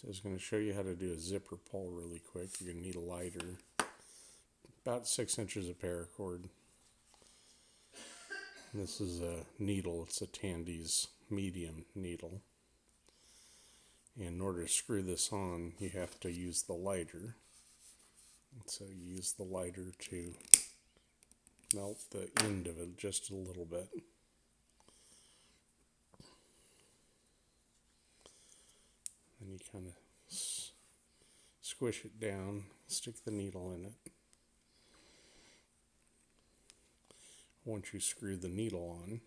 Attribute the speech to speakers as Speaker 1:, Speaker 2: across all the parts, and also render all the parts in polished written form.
Speaker 1: So I was going to show you how to do a zipper pull really quick. You're going to need a lighter, about 6 inches of paracord. This is a needle. It's a Tandy's medium needle. And in order to screw this on, you have to use the lighter. So you use the lighter to melt the end of it just a little bit. And you kind of squish it down, stick the needle in it. Once you screw the needle on,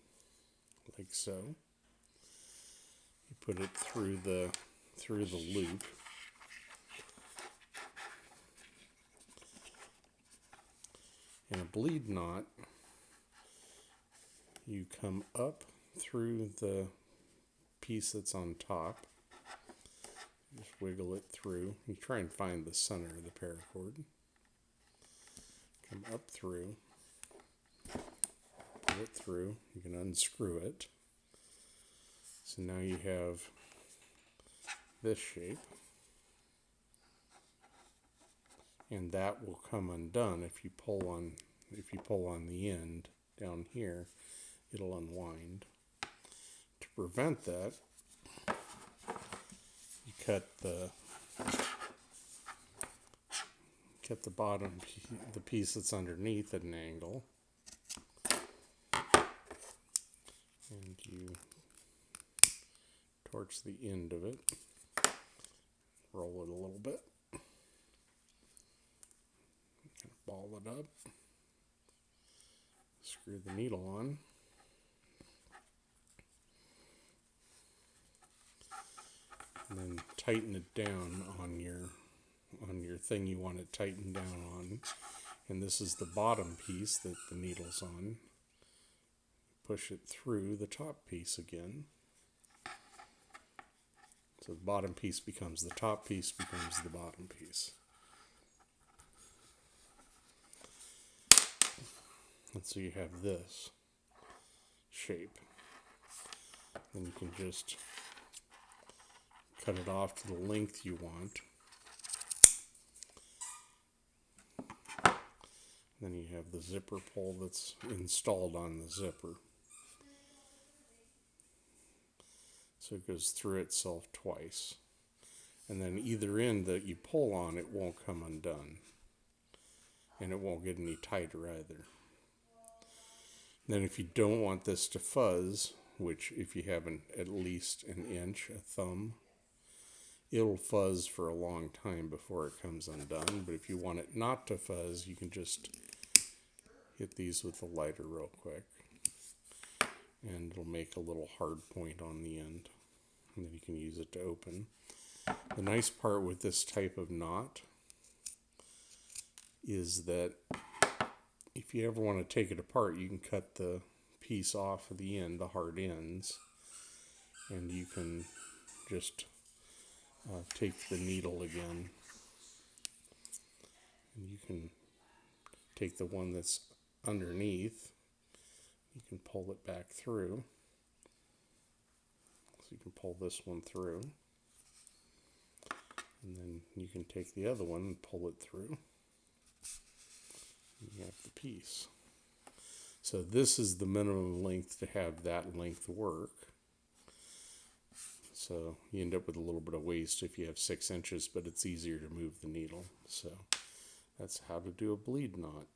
Speaker 1: like so, you put it through the loop. In a bleed knot, you come up through the piece that's on top. Just wiggle it through. You try and find the center of the paracord. Come up through. Pull it through. You can unscrew it. So now you have this shape. And that will come undone if you pull on the end down here, it'll unwind. To prevent that, you cut the bottom, the piece that's underneath at an angle, and you torch the end of it, roll it a little bit, ball it up, screw the needle on, and then tighten it down on your thing you want it tightened down on. And this is the bottom piece that the needle's on. Push it through the top piece again. So the bottom piece becomes the top piece, becomes the bottom piece. And so you have this shape. Then you can just cut it off to the length you want. Then you have the zipper pull that's installed on the zipper. So it goes through itself twice. And then either end that you pull on, it won't come undone. And it won't get any tighter either. Then if you don't want this to fuzz, which if you have at least an inch, a thumb, it'll fuzz for a long time before it comes undone. But if you want it not to fuzz, you can just hit these with a lighter real quick. And it'll make a little hard point on the end. And then you can use it to open. The nice part with this type of knot is that if you ever want to take it apart, you can cut the piece off of the end, the hard ends, and you can just take the needle again, and you can take the one that's underneath, you can pull it back through, so you can pull this one through, and then you can take the other one and pull it through. You have the piece. So this is the minimum length to have that length work. So you end up with a little bit of waste if you have 6 inches, but it's easier to move the needle. So that's how to do a bleed knot.